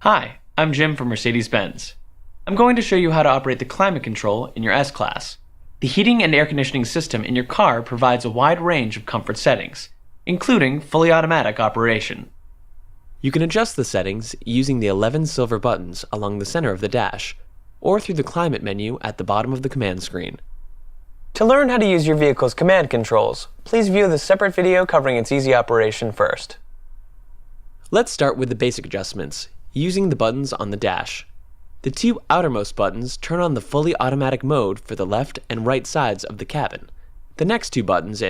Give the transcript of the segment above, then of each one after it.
Hi, I'm Jim from Mercedes-Benz. I'm going to show you how to operate the climate control in your S-Class. The heating and air conditioning system in your car provides a wide range of comfort settings, including fully automatic operation. You can adjust the settings using the 11 silver buttons along the center of the dash, or through the climate menu at the bottom of the command screen. To learn how to use your vehicle's command controls, please view the separate video covering its easy operation first. Let's start with the basic adjustments, using the buttons on the dash. The two outermost buttons turn on the fully automatic mode for the left and right sides of the cabin. The next two buttons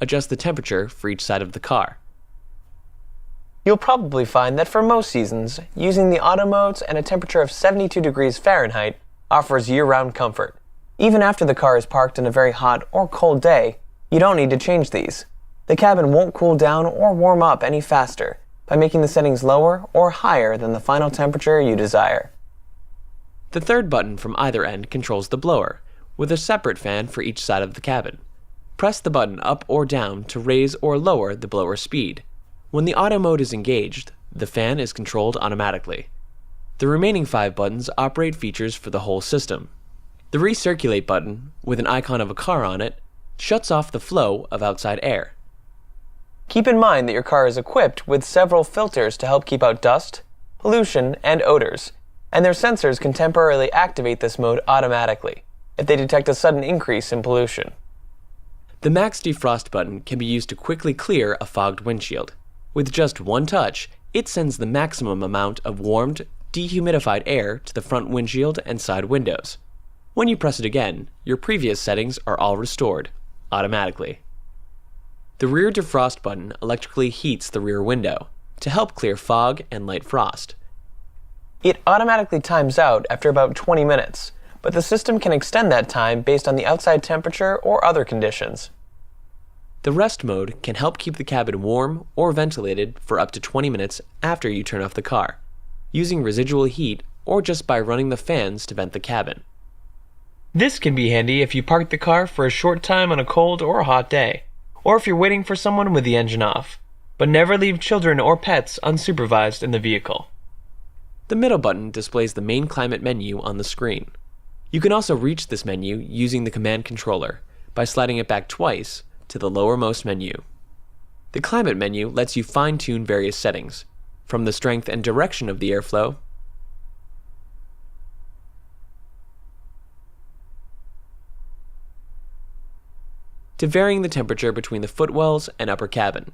adjust the temperature for each side of the car. You'll probably find that for most seasons, using the auto modes and a temperature of 72 degrees Fahrenheit offers year-round comfort. Even after the car is parked on a very hot or cold day, you don't need to change these. The cabin won't cool down or warm up any faster by making the settings lower or higher than the final temperature you desire. The third button from either end controls the blower, with a separate fan for each side of the cabin. Press the button up or down to raise or lower the blower speed. When the auto mode is engaged, the fan is controlled automatically. The remaining 5 buttons operate features for the whole system. The recirculate button, with an icon of a car on it, shuts off the flow of outside air. Keep in mind that your car is equipped with several filters to help keep out dust, pollution, and odors, and their sensors can temporarily activate this mode automatically if they detect a sudden increase in pollution. The max defrost button can be used to quickly clear a fogged windshield. With just one touch, it sends the maximum amount of warmed, dehumidified air to the front windshield and side windows. When you press it again, your previous settings are all restored, automatically. The rear defrost button electrically heats the rear window to help clear fog and light frost. It automatically times out after about 20 minutes, but the system can extend that time based on the outside temperature or other conditions. The rest mode can help keep the cabin warm or ventilated for up to 20 minutes after you turn off the car, using residual heat or just by running the fans to vent the cabin. This can be handy if you park the car for a short time on a cold or hot day, or if you're waiting for someone with the engine off, but never leave children or pets unsupervised in the vehicle. The middle button displays the main climate menu on the screen. You can also reach this menu using the command controller by sliding it back twice to the lowermost menu. The climate menu lets you fine-tune various settings, from the strength and direction of the airflow to varying the temperature between the footwells and upper cabin.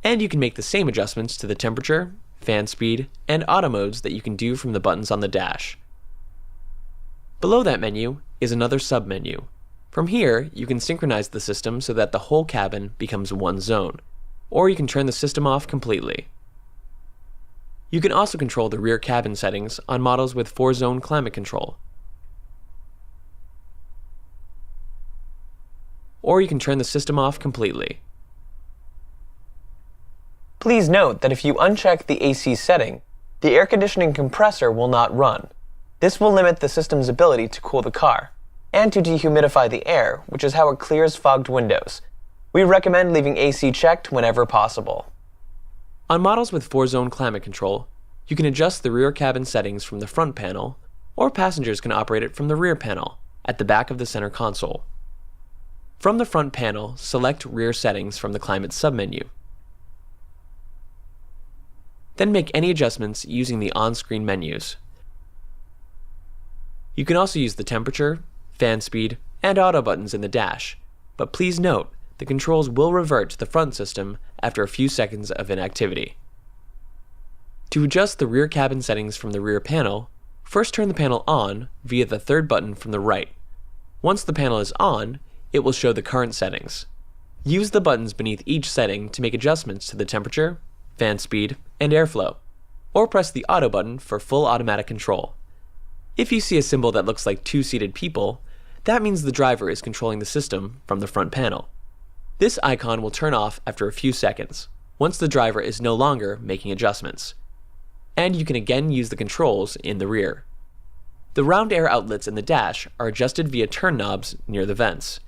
And you can make the same adjustments to the temperature, fan speed, and auto modes that you can do from the buttons on the dash. Below that menu is another sub-menu. From here, you can synchronize the system so that the whole cabin becomes one zone, or you can turn the system off completely. You can also control the rear cabin settings on models with 4-zone climate control. Or you can turn the system off completely. Please note that if you uncheck the AC setting, the air conditioning compressor will not run. This will limit the system's ability to cool the car, and to dehumidify the air, which is how it clears fogged windows. We recommend leaving AC checked whenever possible. On models with 4-zone climate control, you can adjust the rear cabin settings from the front panel, or passengers can operate it from the rear panel, at the back of the center console. From the front panel, select Rear Settings from the Climate submenu. Then make any adjustments using the on-screen menus. You can also use the temperature, fan speed, and auto buttons in the dash, but please note, the controls will revert to the front system after a few seconds of inactivity. To adjust the rear cabin settings from the rear panel, first turn the panel on via the third button from the right. Once the panel is on, it will show the current settings. Use the buttons beneath each setting to make adjustments to the temperature, fan speed, and airflow, or press the auto button for full automatic control. If you see a symbol that looks like 2 seated people, that means the driver is controlling the system from the front panel. This icon will turn off after a few seconds, once the driver is no longer making adjustments. And you can again use the controls in the rear. The round air outlets in the dash are adjusted via turn knobs near the vents.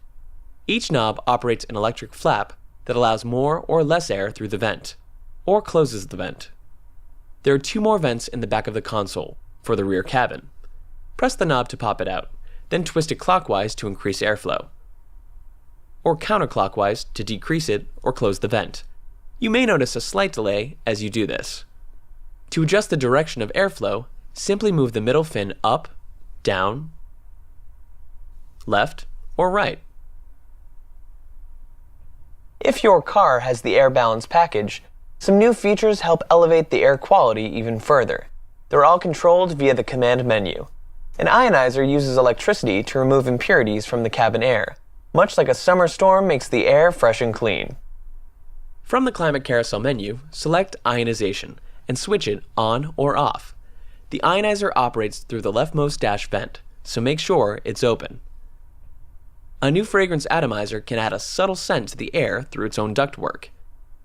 Each knob operates an electric flap that allows more or less air through the vent, or closes the vent. There are 2 more vents in the back of the console, for the rear cabin. Press the knob to pop it out, then twist it clockwise to increase airflow, or counterclockwise to decrease it or close the vent. You may notice a slight delay as you do this. To adjust the direction of airflow, simply move the middle fin up, down, left, or right. If your car has the air balance package, some new features help elevate the air quality even further. They're all controlled via the command menu. An ionizer uses electricity to remove impurities from the cabin air, much like a summer storm makes the air fresh and clean. From the Climate Carousel menu, select Ionization and switch it on or off. The ionizer operates through the leftmost dash vent, so make sure it's open. A new fragrance atomizer can add a subtle scent to the air through its own ductwork.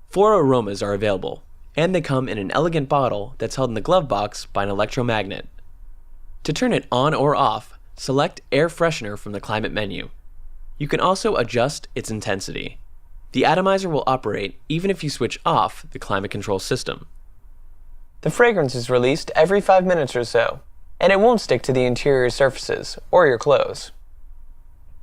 4 aromas are available, and they come in an elegant bottle that's held in the glove box by an electromagnet. To turn it on or off, select Air Freshener from the Climate menu. You can also adjust its intensity. The atomizer will operate even if you switch off the climate control system. The fragrance is released every 5 minutes or so, and it won't stick to the interior surfaces or your clothes.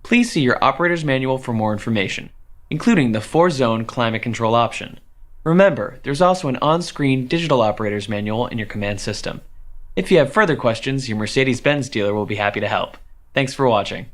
Please see your operator's manual for more information, including the 4-zone climate control option. Remember, there's also an on-screen digital operator's manual in your command system. If you have further questions, your Mercedes-Benz dealer will be happy to help. Thanks for watching.